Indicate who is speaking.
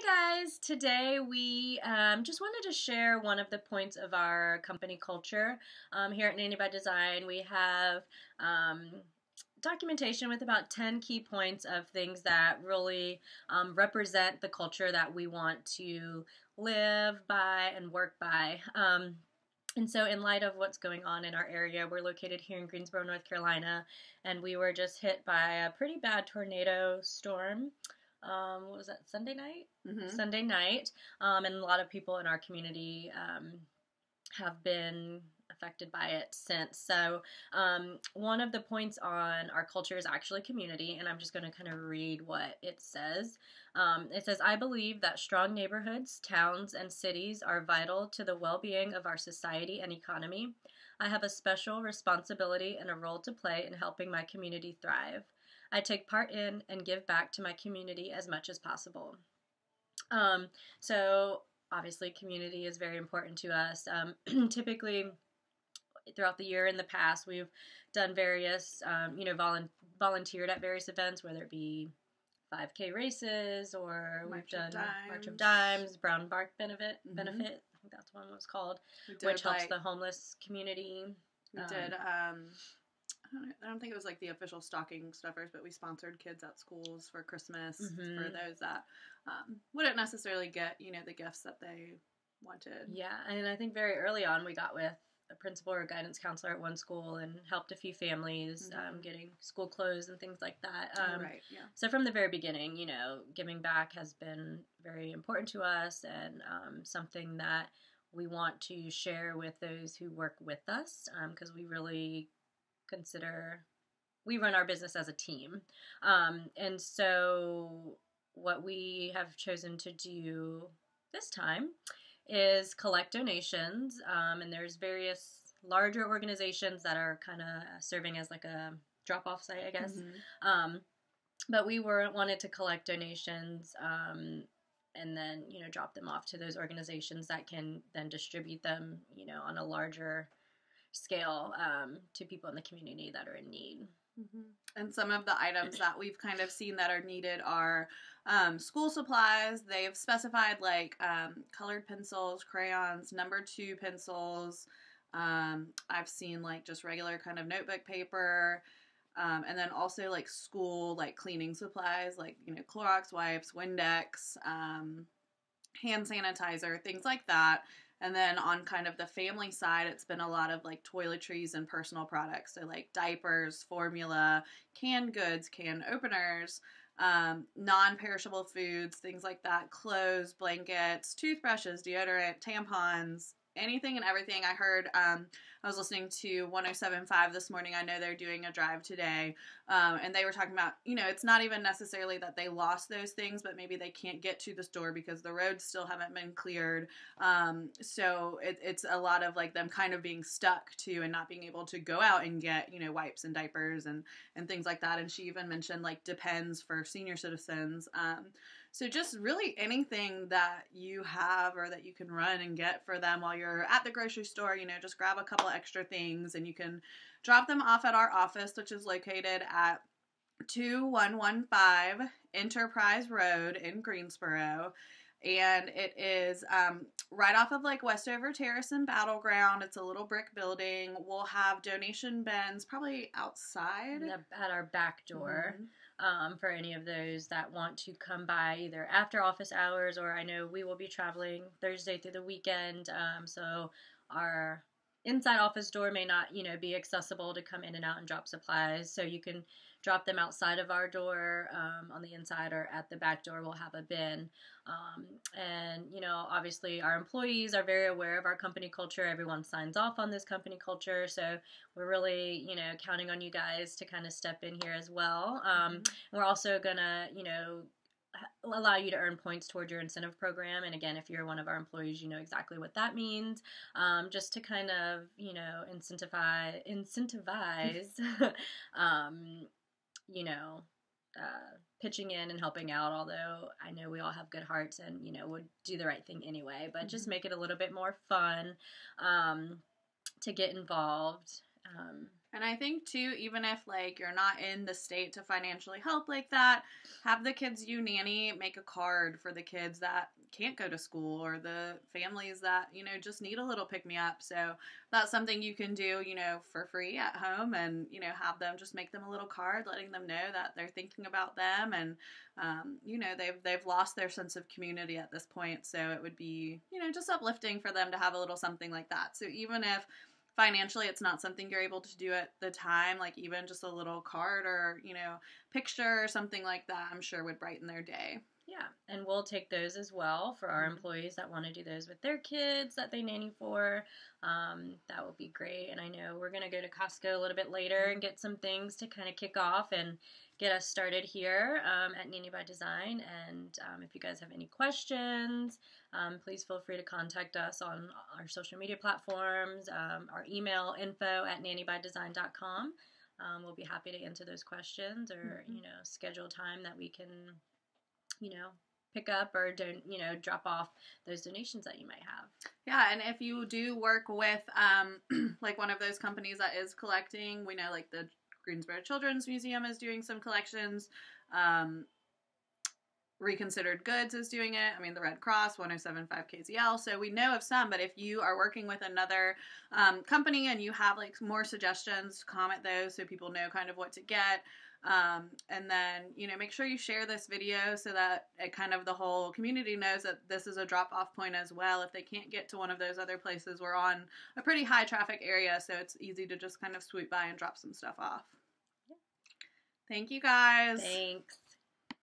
Speaker 1: Hi guys! Today we just wanted to share one of the points of our company culture. Here at Nanny by Design we have documentation with about 10 key points of things that really represent the culture that we want to live by and work by. And so in light of what's going on in our area, we're located here in Greensboro, North Carolina, and we were just hit by a pretty bad tornado storm. What was that, Sunday night?
Speaker 2: Mm-hmm.
Speaker 1: Sunday night. And a lot of people in our community have been affected by it since. So one of the points on our culture is actually community, and I'm just going to kind of read what it says. It says, I believe that strong neighborhoods, towns, and cities are vital to the well-being of our society and economy. I have a special responsibility and a role to play in helping my community thrive. I take part in and give back to my community as much as possible. So obviously community is very important to us. Typically throughout the year in the past, we've done various, volunteered at various events, whether it be 5K races or we've done March of Dimes, Brown Bark Benefit. I think that's what it was called, which helps the homeless community.
Speaker 2: We did, I don't think it was like the official stocking stuffers, but we sponsored kids at schools for Christmas for those that wouldn't necessarily get, the gifts that they wanted.
Speaker 1: Yeah, and I think very early on we got with a principal or guidance counselor at one school and helped a few families getting school clothes and things like that.
Speaker 2: Right, yeah.
Speaker 1: So from the very beginning, giving back has been very important to us and something that we want to share with those who work with us because we really we run our business as a team. And so what we have chosen to do this time is collect donations. And there's various larger organizations that are kind of serving as like a drop-off site, I guess. But we wanted to collect donations and then, drop them off to those organizations that can then distribute them, on a larger scale to people in the community that are in need.
Speaker 2: And some of the items that we've kind of seen that are needed are school supplies. They've specified like colored pencils, crayons, number 2 pencils. I've seen like just regular kind of notebook paper. And then also like school like cleaning supplies like, Clorox wipes, Windex, hand sanitizer, things like that. And then on kind of the family side, it's been a lot of like toiletries and personal products. So like diapers, formula, canned goods, can openers, non-perishable foods, things like that, clothes, blankets, toothbrushes, deodorant, tampons, anything and everything. I heard, I was listening to 107.5 this morning. I know they're doing a drive today. And they were talking about, it's not even necessarily that they lost those things, but maybe they can't get to the store because the roads still haven't been cleared. So it's a lot of like them kind of being stuck to and not being able to go out and get, wipes and diapers and things like that. And she even mentioned like Depends for senior citizens. So just really anything that you have or that you can run and get for them while you're at the grocery store, just grab a couple extra things and you can drop them off at our office, which is located at 2115 Enterprise Road in Greensboro. And it is right off of like Westover Terrace and Battleground. It's a little brick building. We'll have donation bins probably outside
Speaker 1: at our back door. For any of those that want to come by either after office hours, or I know we will be traveling Thursday through the weekend, so our inside office door may not, be accessible to come in and out and drop supplies, so you can drop them outside of our door on the inside, or at the back door we'll have a bin. And, obviously our employees are very aware of our company culture. Everyone signs off on this company culture, so we're really, counting on you guys to kind of step in here as well. We're also gonna, allow you to earn points toward your incentive program. And again, if you're one of our employees, you know exactly what that means. Just to kind of, incentivize, pitching in and helping out, although I know we all have good hearts and, would do the right thing anyway, but just make it a little bit more fun to get involved.
Speaker 2: And I think too, even if like you're not in the state to financially help like that, have the kids you nanny make a card for the kids that can't go to school or the families that, just need a little pick me up. So that's something you can do, for free at home, and, have them just make them a little card letting them know that they're thinking about them, and they've lost their sense of community at this point. So it would be, just uplifting for them to have a little something like that. So even if financially it's not something you're able to do at the time, like even just a little card or picture or something like that, I'm sure would brighten their day.
Speaker 1: Yeah, and we'll take those as well for our employees that want to do those with their kids that they nanny for. That would be great. And I know we're going to go to Costco a little bit later and get some things to kind of kick off and get us started here at Nanny by Design. And if you guys have any questions, please feel free to contact us on our social media platforms, our email info@nannybydesign.com. We'll be happy to answer those questions, or schedule time that we can pick up or drop off those donations that you might have.
Speaker 2: Yeah, and if you do work with like one of those companies that is collecting, we know like the Greensboro Children's Museum is doing some collections. Reconsidered Goods is doing it. I mean, the Red Cross, 107.5 KZL. So we know of some, but if you are working with another company and you have like more suggestions, comment those so people know kind of what to get. And then, make sure you share this video so that it kind of the whole community knows that this is a drop-off point as well. If they can't get to one of those other places, we're on a pretty high traffic area, so it's easy to just kind of swoop by and drop some stuff off. Yeah. Thank you guys.
Speaker 1: Thanks.